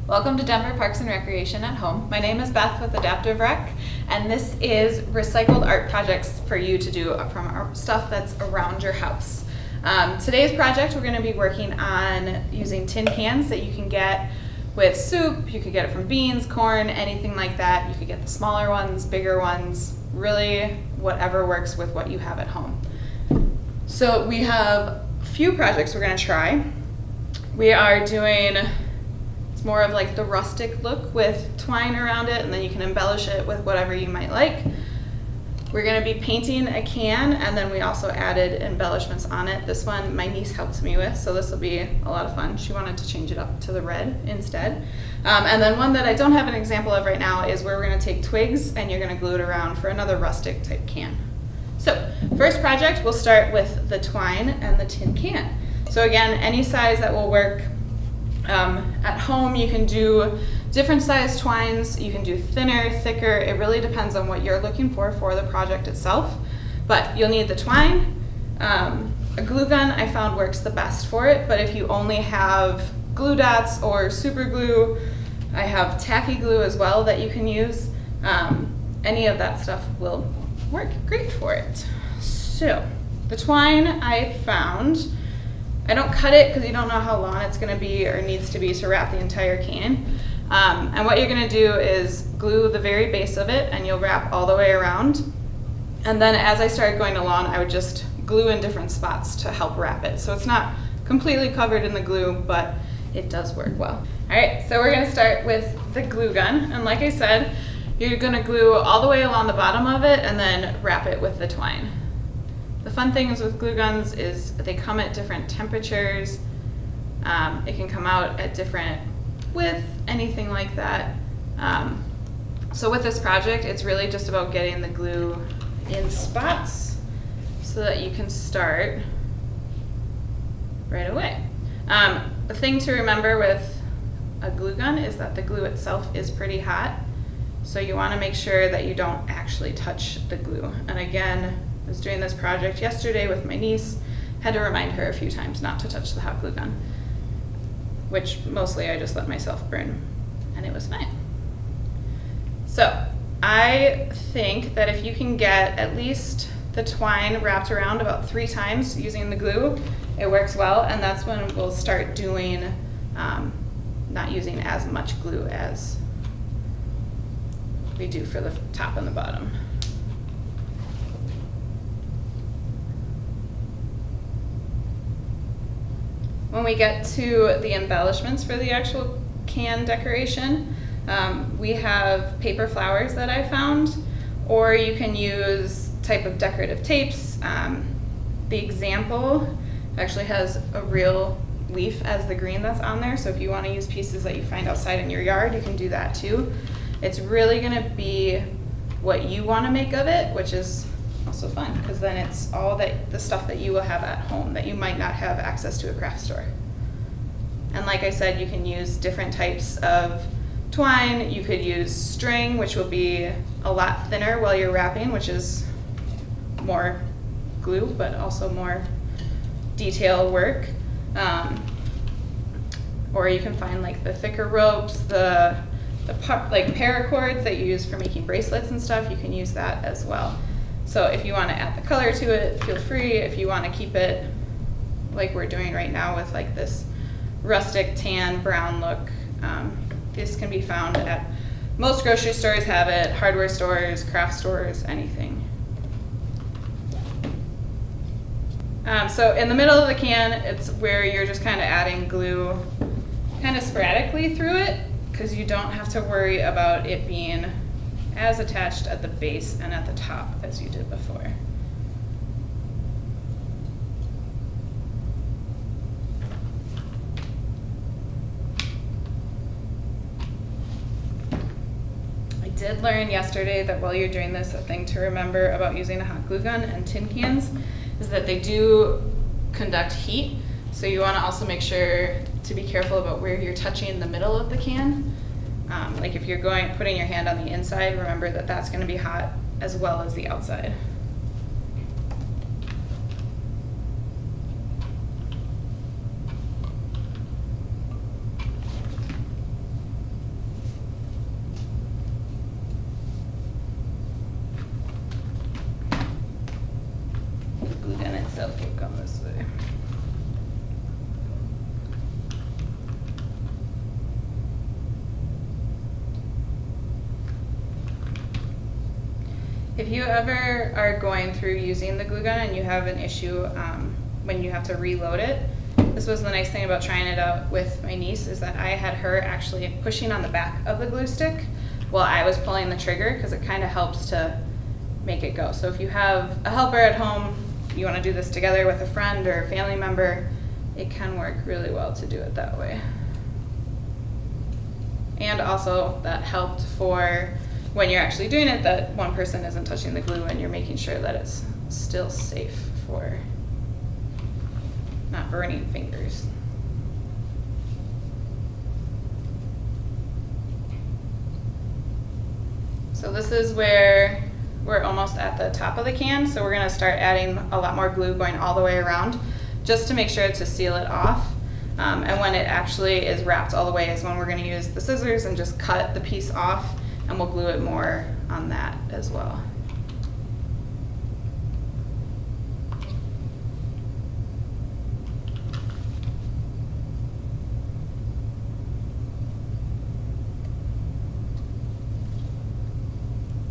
Welcome to Denver Parks and Recreation at Home. My name is Beth with Adaptive Rec, and this is recycled art projects for you to do from stuff that's around your house. Today's project, we're going to be working on using tin cans that you can get with soup. You could get it from beans, corn, anything like that. You could get the smaller ones, bigger ones, really whatever works with what you have at home. So we have a few projects we're going to try. We are doing more of like the rustic look with twine around it, and then you can embellish it with whatever you might like. We're going to be painting a can, and then we also added embellishments on it. This one my niece helped me with, so this will be a lot of fun. She wanted to change it up to the red instead. And then one that I don't have an example of right now is where we're going to take twigs and you're going to glue it around for another rustic type can. So first project, we'll start with the twine and the tin can. So again, any size that will work. At home you can do different size twines, you can do thinner, thicker, it really depends on what you're looking for the project itself. But you'll need the twine. A glue gun I found works the best for it, but if you only have glue dots or super glue, I have tacky glue as well that you can use. Any of that stuff will work great for it. So the twine I found, I don't cut it because you don't know how long it's going to be or needs to be to wrap the entire can. And what you're going to do is glue the very base of it, and you'll wrap all the way around. And then as I started going along, I would just glue in different spots to help wrap it. So it's not completely covered in the glue, but it does work well. All right, so we're going to start with the glue gun. And like I said, you're going to glue all the way along the bottom of it and then wrap it with the twine. The fun things with glue guns is they come at different temperatures. It can come out at different width, anything like that. So with this project, it's really just about getting the glue in spots so that you can start right away. The thing to remember with a glue gun is that the glue itself is pretty hot. So you want to make sure that you don't actually touch the glue. And again, I was doing this project yesterday with my niece, had to remind her a few times not to touch the hot glue gun, which mostly I just let myself burn, and it was fine. So I think that if you can get at least the twine wrapped around about 3 times using the glue, it works well, and that's when we'll start doing, not using as much glue as we do for the top and the bottom. When we get to the embellishments for the actual can decoration, we have paper flowers that I found, or you can use type of decorative tapes. The example actually has a real leaf as the green that's on there, so if you want to use pieces that you find outside in your yard, you can do that too. It's really going to be what you want to make of it, which is also fun, because then it's all the stuff that you will have at home that you might not have access to a craft store. And like I said, you can use different types of twine. You could use string, which will be a lot thinner while you're wrapping, which is more glue, but also more detail work. Or you can find like the thicker ropes, like paracords that you use for making bracelets and stuff. You can use that as well. So if you want to add the color to it, feel free. If you want to keep it like we're doing right now with like this rustic tan brown look, this can be found at most grocery stores, have it, hardware stores, craft stores, anything. So in the middle of the can, it's where you're just kind of adding glue kind of sporadically through it, because you don't have to worry about it being as attached at the base and at the top as you did before. I did learn yesterday that while you're doing this, a thing to remember about using a hot glue gun and tin cans is that they do conduct heat. So you want to also make sure to be careful about where you're touching the middle of the can. Like if you're putting your hand on the inside, remember that that's going to be hot as well as the outside. myself will come this way. If you ever are going through using the glue gun and you have an issue when you have to reload it, this was the nice thing about trying it out with my niece, is that I had her actually pushing on the back of the glue stick while I was pulling the trigger, because it kind of helps to make it go. So if you have a helper at home, you want to do this together with a friend or a family member, it can work really well to do it that way. And also that helped for when you're actually doing it, that one person isn't touching the glue and you're making sure that it's still safe for not burning fingers. So this is where we're almost at the top of the can, so we're gonna start adding a lot more glue going all the way around, just to make sure to seal it off. And when it actually is wrapped all the way is when we're gonna use the scissors and just cut the piece off, and we'll glue it more on that as well.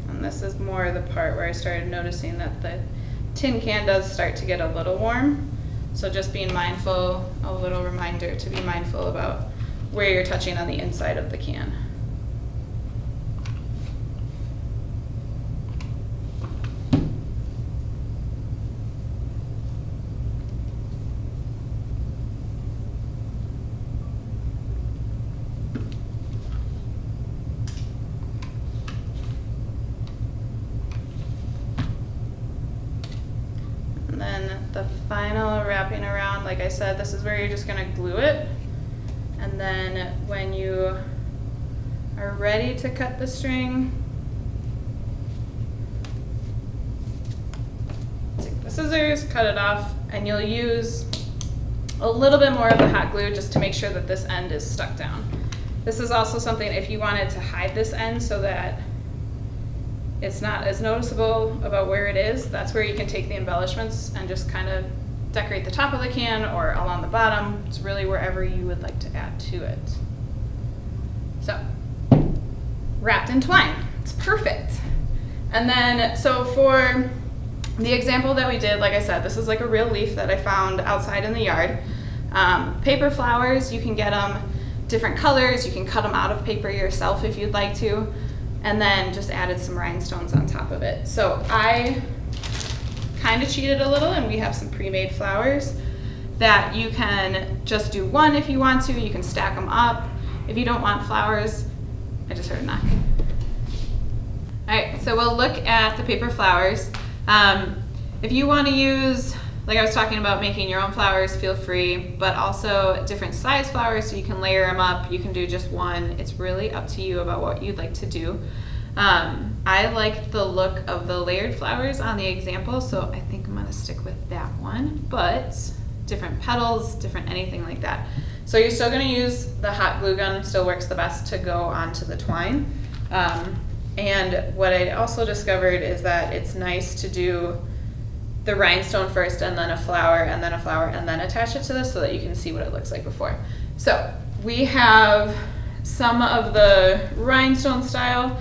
And this is more the part where I started noticing that the tin can does start to get a little warm. So just being mindful, a little reminder to be mindful about where you're touching on the inside of the can. And then the final wrapping around, like I said, this is where you're just gonna glue it. And then when you are ready to cut the string, take the scissors, cut it off, and you'll use a little bit more of the hot glue just to make sure that this end is stuck down. This is also something if you wanted to hide this end so that it's not as noticeable about where it is, that's where you can take the embellishments and just kind of decorate the top of the can or along the bottom. It's really wherever you would like to add to it. So, wrapped in twine, it's perfect. And then, so for the example that we did, like I said, this is like a real leaf that I found outside in the yard. Paper flowers, you can get them different colors, you can cut them out of paper yourself if you'd like to, and then just added some rhinestones on top of it. So I kind of cheated a little, and we have some pre-made flowers that you can just do one if you want to. You can stack them up. If you don't want flowers, I just heard a knock. All right, so we'll look at the paper flowers. If you want to use, like I was talking about, making your own flowers, feel free, but also different size flowers so you can layer them up. You can do just one. It's really up to you about what you'd like to do. I like the look of the layered flowers on the example, so I think I'm gonna stick with that one, but different petals, different anything like that. So you're still gonna use the hot glue gun, still works the best to go onto the twine. And what I also discovered is that it's nice to do the rhinestone first and then a flower and then a flower and then attach it to this so that you can see what it looks like before. So we have some of the rhinestone style.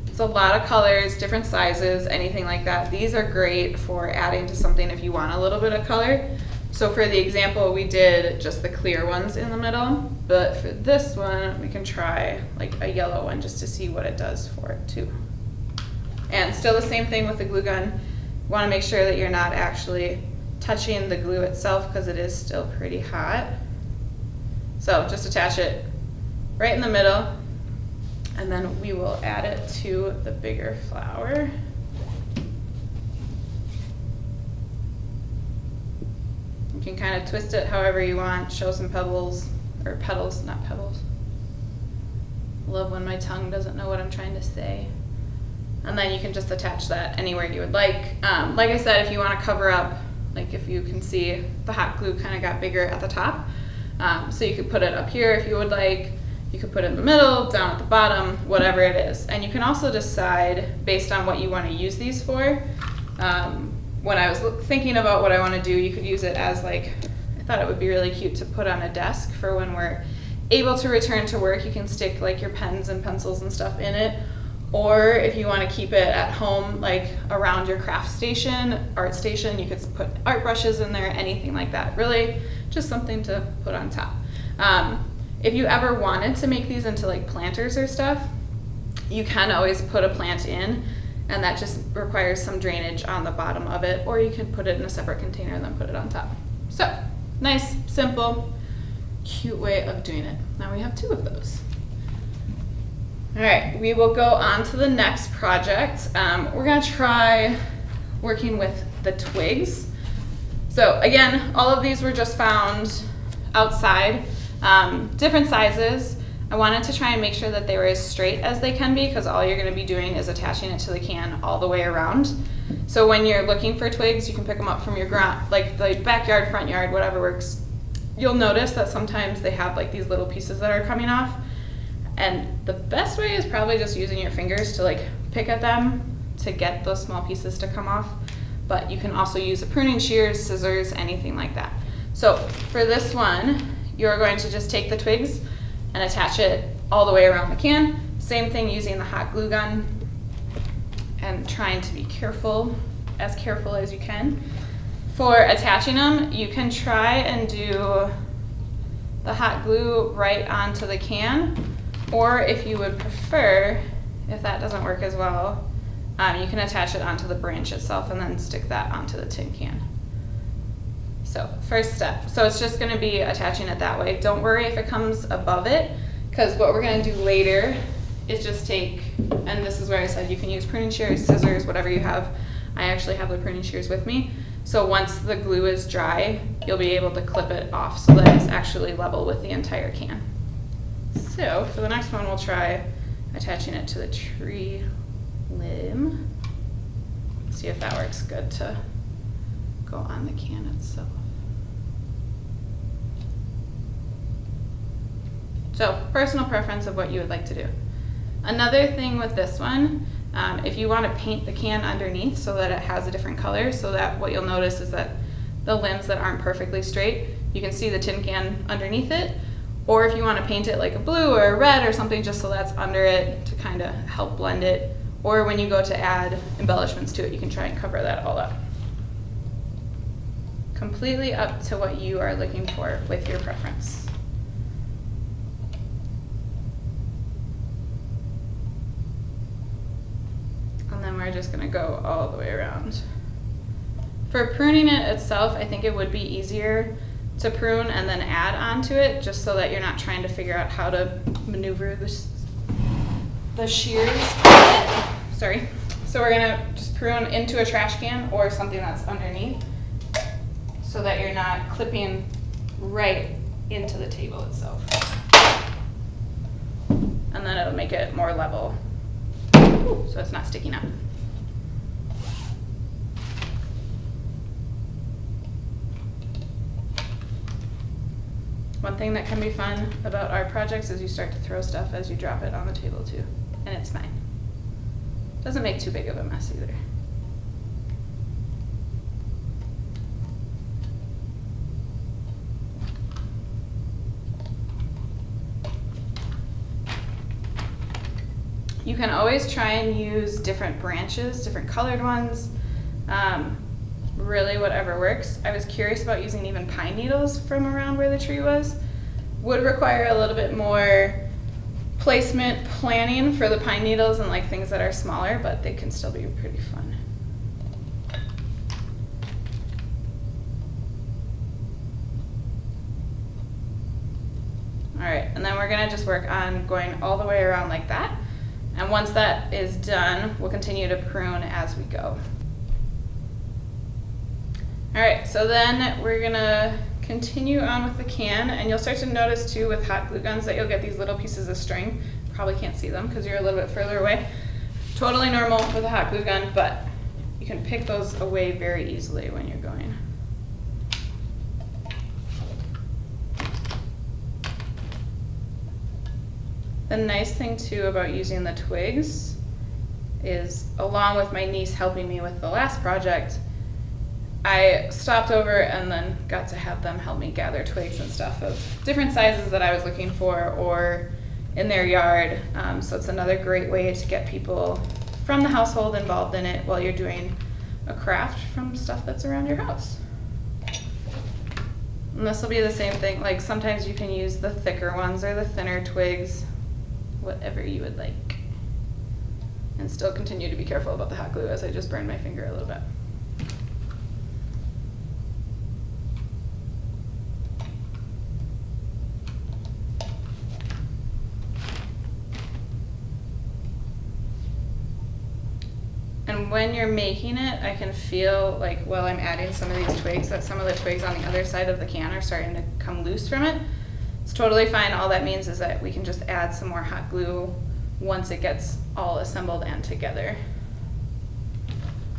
It's a lot of colors, different sizes, anything like that. These are great for adding to something if you want a little bit of color. So for the example, we did just the clear ones in the middle, but for this one, we can try like a yellow one just to see what it does for it too. And still the same thing with the glue gun. You want to make sure that you're not actually touching the glue itself because it is still pretty hot. So just attach it right in the middle, and then we will add it to the bigger flower. You can kind of twist it however you want, show some pebbles, or petals, not pebbles. Love when my tongue doesn't know what I'm trying to say. And then you can just attach that anywhere you would like. Like I said, if you want to cover up, like if you can see the hot glue kind of got bigger at the top, so you could put it up here if you would like. You could put it in the middle, down at the bottom, whatever it is. And you can also decide based on what you want to use these for. when I was thinking about what I want to do, you could use it as like, I thought it would be really cute to put on a desk for when we're able to return to work. You can stick like your pens and pencils and stuff in it. Or if you want to keep it at home, like around your craft station, art station, you could put art brushes in there, anything like that. Really just something to put on top. If you ever wanted to make these into like planters or stuff, you can always put a plant in, and that just requires some drainage on the bottom of it, or you can put it in a separate container and then put it on top. So, nice, simple, cute way of doing it. Now we have 2 of those. All right, we will go on to the next project. We're gonna try working with the twigs. So again, all of these were just found outside, different sizes. I wanted to try and make sure that they were as straight as they can be, because all you're gonna be doing is attaching it to the can all the way around. So when you're looking for twigs, you can pick them up from your ground, like the backyard, front yard, whatever works. You'll notice that sometimes they have like these little pieces that are coming off. And the best way is probably just using your fingers to like pick at them to get those small pieces to come off. But you can also use a pruning shears, scissors, anything like that. So for this one, you're going to just take the twigs and attach it all the way around the can. Same thing using the hot glue gun and trying to be careful as you can. For attaching them, you can try and do the hot glue right onto the can, or if you would prefer, if that doesn't work as well, you can attach it onto the branch itself and then stick that onto the tin can. So first step, so it's just gonna be attaching it that way. Don't worry if it comes above it, because what we're gonna do later is just take, and this is where I said you can use pruning shears, scissors, whatever you have. I actually have the pruning shears with me. So once the glue is dry, you'll be able to clip it off so that it's actually level with the entire can. So for the next one, we'll try attaching it to the tree limb. See if that works good to go on the can itself. So personal preference of what you would like to do. Another thing with this one, if you want to paint the can underneath so that it has a different color, so that what you'll notice is that the limbs that aren't perfectly straight, you can see the tin can underneath it. Or if you want to paint it like a blue or a red or something just so that's under it to kind of help blend it. Or when you go to add embellishments to it, you can try and cover that all up. Completely up to what you are looking for with your preference. And then we're just gonna go all the way around. For pruning it itself, I think it would be easier to prune and then add onto it, just so that you're not trying to figure out how to maneuver the shears. Sorry. So we're gonna just prune into a trash can or something that's underneath, so that you're not clipping right into the table itself. And then it'll make it more level, so it's not sticking up. One thing that can be fun about art projects is you start to throw stuff as you drop it on the table too, and it's fine. Doesn't make too big of a mess either. You can always try and use different branches, different colored ones, really whatever works. I was curious about using even pine needles from around where the tree was. Would require a little bit more placement planning for the pine needles and like things that are smaller, but they can still be pretty fun. All right, and then we're gonna just work on going all the way around like that. And once that is done, we'll continue to prune as we go. All right, so then we're gonna continue on with the can, and you'll start to notice too with hot glue guns that you'll get these little pieces of string. Probably can't see them because you're a little bit further away. Totally normal with a hot glue gun, but you can pick those away very easily when you're going. The nice thing too about using the twigs is, along with my niece helping me with the last project, I stopped over and then got to have them help me gather twigs and stuff of different sizes that I was looking for or in their yard. So it's another great way to get people from the household involved in it while you're doing a craft from stuff that's around your house. And this will be the same thing, like sometimes you can use the thicker ones or the thinner twigs, whatever you would like. And still continue to be careful about the hot glue as I just burned my finger a little bit. And when you're making it, I can feel like while I'm adding some of these twigs that some of the twigs on the other side of the can are starting to come loose from it. It's totally fine. All that means is that we can just add some more hot glue once it gets all assembled and together.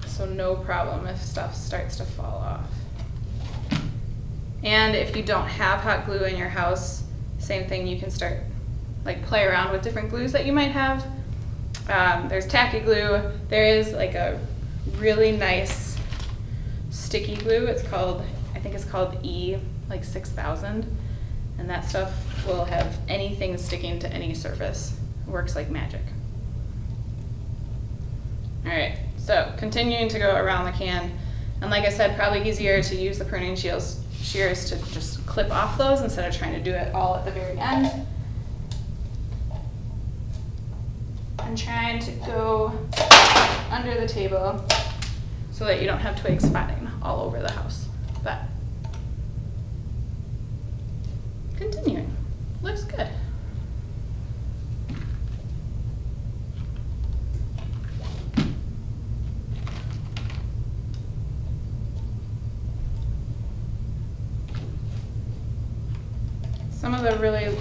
So no problem if stuff starts to fall off. And if you don't have hot glue in your house, same thing, you can start like play around with different glues that you might have. There's tacky glue. There is like a really nice sticky glue. It's called, I think it's called E, like 6000. And that stuff will have anything sticking to any surface. It works like magic. All right, so continuing to go around the can. And like I said, probably easier to use the pruning shears to just clip off those instead of trying to do it all at the very end. And trying to go under the table so that you don't have twigs flying all over the house. But continuing, looks good. Some of the really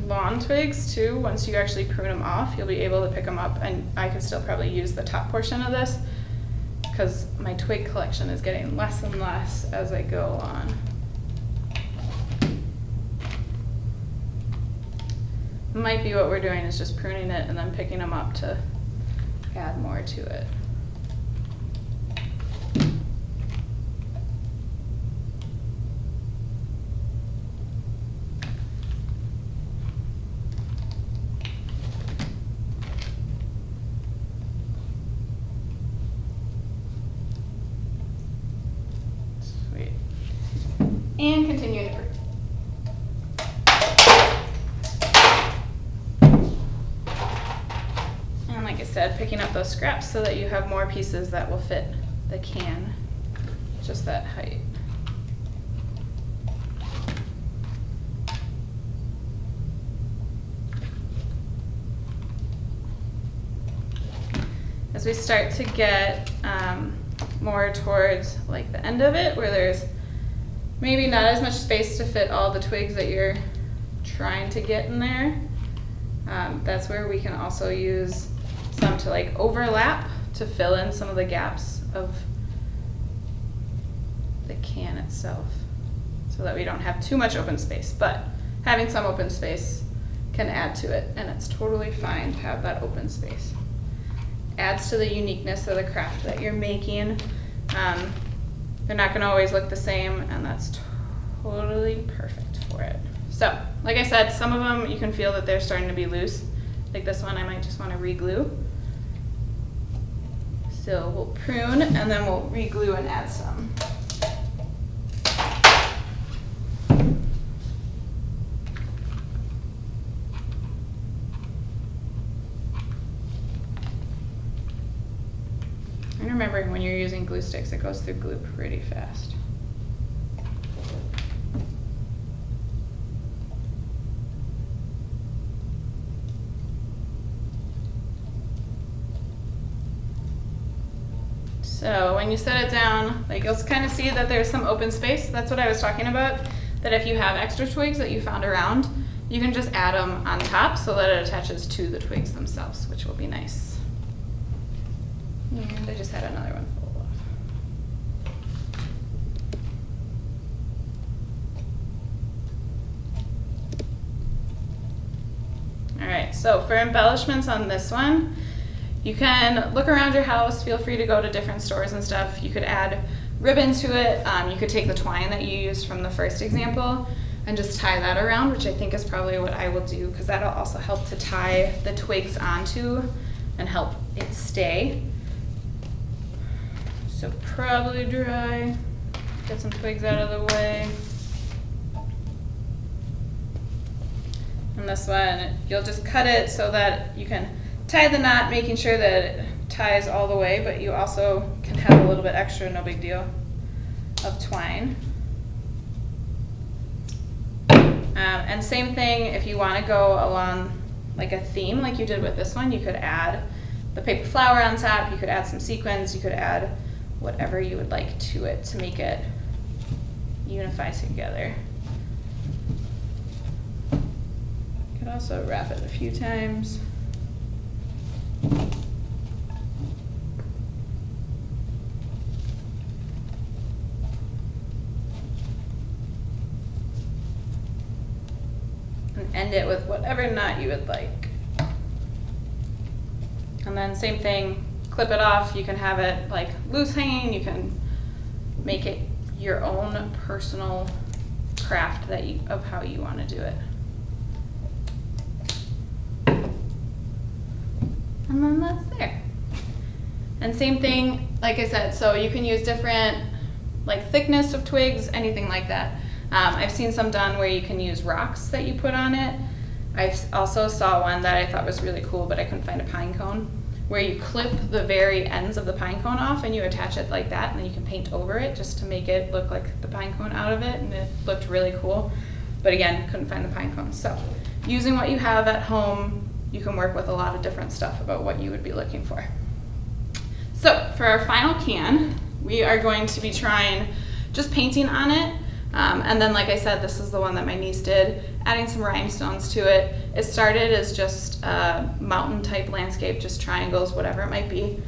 long twigs too, once you actually prune them off, you'll be able to pick them up, and I could still probably use the top portion of this because my twig collection is getting less and less as I go on. Might be what we're doing is just pruning it and then picking them up to add more to it. And continue to prune. And like I said, picking up those scraps so that you have more pieces that will fit the can, just that height. As we start to get more towards like the end of it, where there's maybe not as much space to fit all the twigs that you're trying to get in there. That's where we can also use some to like overlap to fill in some of the gaps of the can itself so that we don't have too much open space. But having some open space can add to it, and it's totally fine to have that open space. Adds to the uniqueness of the craft that you're making. They're not going to always look the same, and that's totally perfect for it. So, like I said, some of them you can feel that they're starting to be loose. Like this one, I might just want to re-glue. So we'll prune, and then we'll re-glue and add some. And remembering when you're using glue sticks, it goes through glue pretty fast. So when you set it down, like you'll kind of see that there's some open space. That's what I was talking about, that if you have extra twigs that you found around, you can just add them on top so that it attaches to the twigs themselves, which will be nice. And I just had another one fall off. All right, so for embellishments on this one, you can look around your house. Feel free to go to different stores and stuff. You could add ribbon to it. You could take the twine that you used from the first example and just tie that around, which I think is probably what I will do, because that'll also help to tie the twigs onto and help it stay. So probably dry, get some twigs out of the way. And this one, you'll just cut it so that you can tie the knot, making sure that it ties all the way, but you also can have a little bit extra, no big deal, of twine. And same thing, if you want to go along like a theme like you did with this one, you could add the paper flower on top, you could add some sequins, you could add whatever you would like to it to make it unify together. You could also wrap it a few times. And end it with whatever knot you would like. And then same thing, clip it off. You can have it like loose hanging. You can make it your own personal craft that of how you want to do it. And then that's there. And same thing, like I said, so you can use different like thickness of twigs, anything like that. I've seen some done where you can use rocks that you put on it. I also saw one that I thought was really cool, but I couldn't find a pine cone, where you clip the very ends of the pine cone off and you attach it like that, and then you can paint over it just to make it look like the pine cone out of it, and it looked really cool. But again, couldn't find the pine cone. So using what you have at home, you can work with a lot of different stuff about what you would be looking for. So for our final can, we are going to be trying just painting on it. And then, like I said, this is the one that my niece did, adding some rhinestones to it. It started as just a mountain type landscape, just triangles, whatever it might be.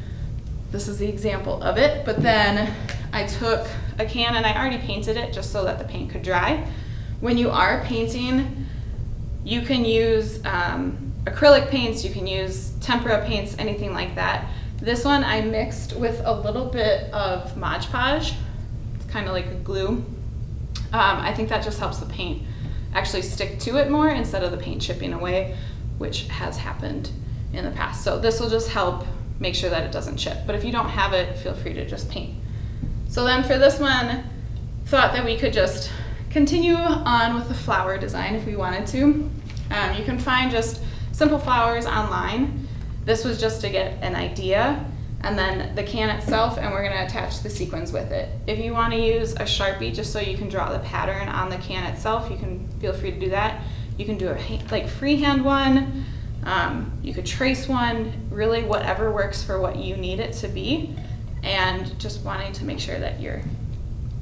This is the example of it. But then I took a can and I already painted it just so that the paint could dry. When you are painting, you can use acrylic paints, you can use tempera paints, anything like that. This one I mixed with a little bit of Modge Podge. It's kind of like a glue. I think that just helps the paint actually stick to it more instead of the paint chipping away, which has happened in the past. So this will just help make sure that it doesn't chip. But if you don't have it, feel free to just paint. So then for this one, thought that we could just continue on with the flower design if we wanted to. You can find just simple flowers online. This was just to get an idea. And then the can itself, and we're gonna attach the sequins with it. If you wanna use a Sharpie just so you can draw the pattern on the can itself, you can feel free to do that. You can do a like freehand one, you could trace one, really whatever works for what you need it to be, and just wanting to make sure that you're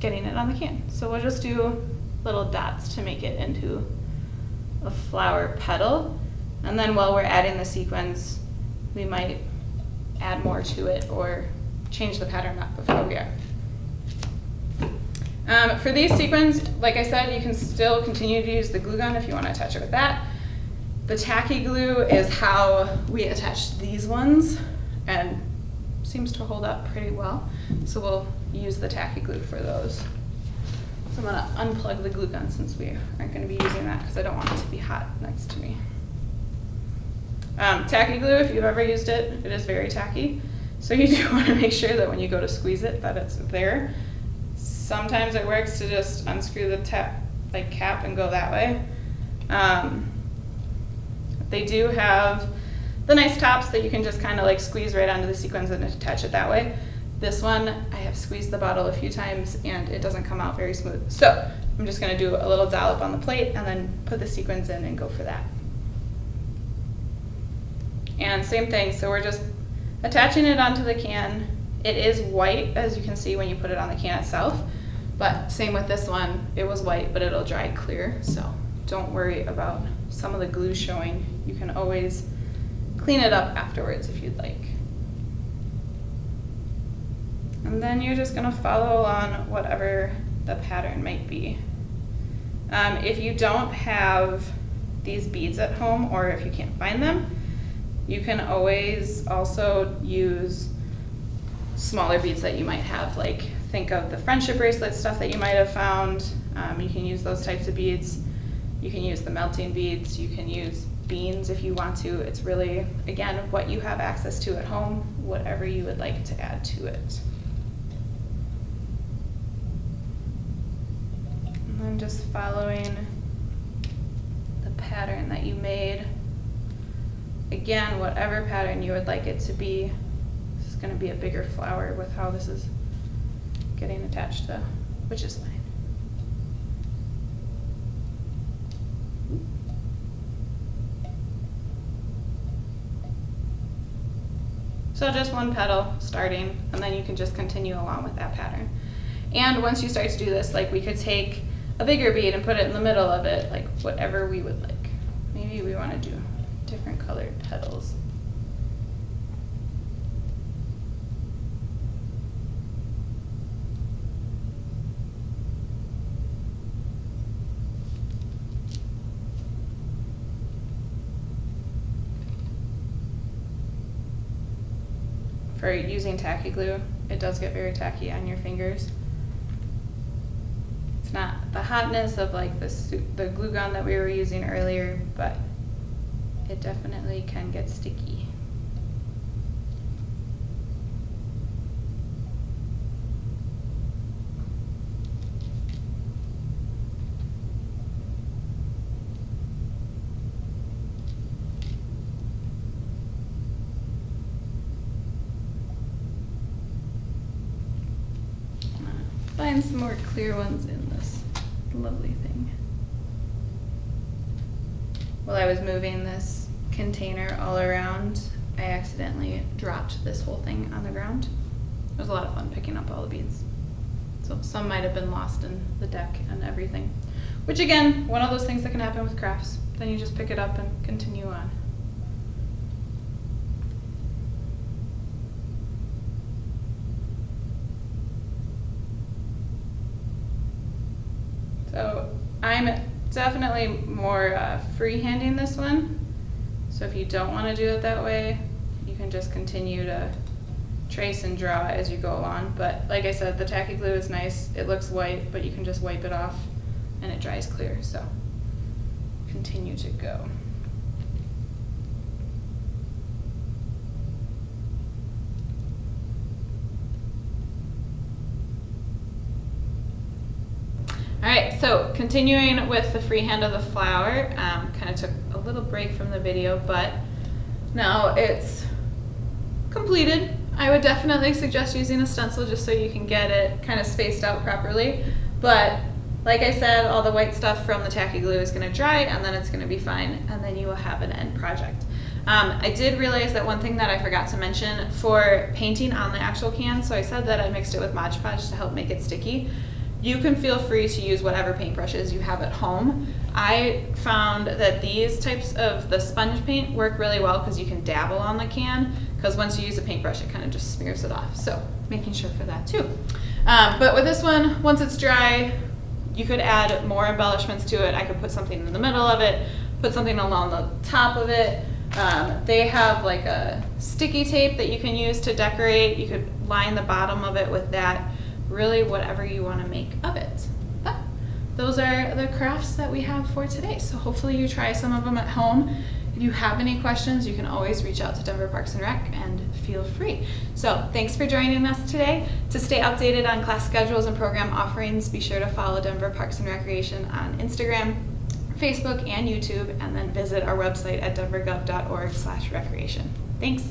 getting it on the can. So we'll just do little dots to make it into a flower petal. And then while we're adding the sequins, we might add more to it or change the pattern up before we are. For these sequins, like I said, you can still continue to use the glue gun if you want to attach it with that. The tacky glue is how we attach these ones, and seems to hold up pretty well. So we'll use the tacky glue for those. So I'm going to unplug the glue gun since we aren't going to be using that because I don't want it to be hot next to me. Tacky glue, if you've ever used it, it is very tacky. So you do want to make sure that when you go to squeeze it, that it's there. Sometimes it works to just unscrew the cap and go that way. They do have the nice tops that you can just kind of like squeeze right onto the sequins and attach it that way. This one, I have squeezed the bottle a few times and it doesn't come out very smooth. So I'm just going to do a little dollop on the plate and then put the sequins in and go for that. And same thing, so we're just attaching it onto the can. It is white, as you can see when you put it on the can itself, but same with this one, it was white, but it'll dry clear, so don't worry about some of the glue showing. You can always clean it up afterwards if you'd like. And then you're just gonna follow along whatever the pattern might be. If you don't have these beads at home, or if you can't find them, you can always also use smaller beads that you might have, like think of the friendship bracelet stuff that you might have found. You can use those types of beads. You can use the melting beads. You can use beans if you want to. It's really, again, what you have access to at home, whatever you would like to add to it. And then just following the pattern that you made. Again, whatever pattern you would like it to be. This is going to be a bigger flower with how this is getting attached to, which is fine. So just one petal starting, and then you can just continue along with that pattern. And once you start to do this, like we could take a bigger bead and put it in the middle of it, like whatever we would like. Maybe we want to do different colored petals. For using tacky glue, it does get very tacky on your fingers. It's not the hotness of like the glue gun that we were using earlier, but it definitely can get sticky. Find some more clear ones in this lovely thing. While I was moving this container all around, I accidentally dropped this whole thing on the ground. It was a lot of fun picking up all the beads. So some might have been lost in the deck and everything. Which again, one of those things that can happen with crafts. Then you just pick it up and continue on. So I'm definitely more free-handing this one. So if you don't want to do it that way, you can just continue to trace and draw as you go along. But like I said, the tacky glue is nice. It looks white, but you can just wipe it off and it dries clear. So continue to go. All right, so continuing with the freehand of the flower, kind of took a little break from the video, but now it's completed. I would definitely suggest using a stencil just so you can get it kind of spaced out properly. But like I said, all the white stuff from the tacky glue is gonna dry and then it's gonna be fine, and then you will have an end project. I did realize that one thing that I forgot to mention for painting on the actual can, so I said that I mixed it with Modge Podge to help make it sticky. You can feel free to use whatever paintbrushes you have at home. I found that these types of the sponge paint work really well because you can dabble on the can, because once you use a paintbrush it kind of just smears it off. So making sure for that too. But with this one, once it's dry, you could add more embellishments to it. I could put something in the middle of it, put something along the top of it. They have like a sticky tape that you can use to decorate. You could line the bottom of it with that. Really whatever you want to make of it. But those are the crafts that we have for today. So hopefully you try some of them at home. If you have any questions, you can always reach out to Denver Parks and Rec and feel free. So thanks for joining us today. To stay updated on class schedules and program offerings, be sure to follow Denver Parks and Recreation on Instagram, Facebook, and YouTube, and then visit our website at denvergov.org/recreation. Thanks.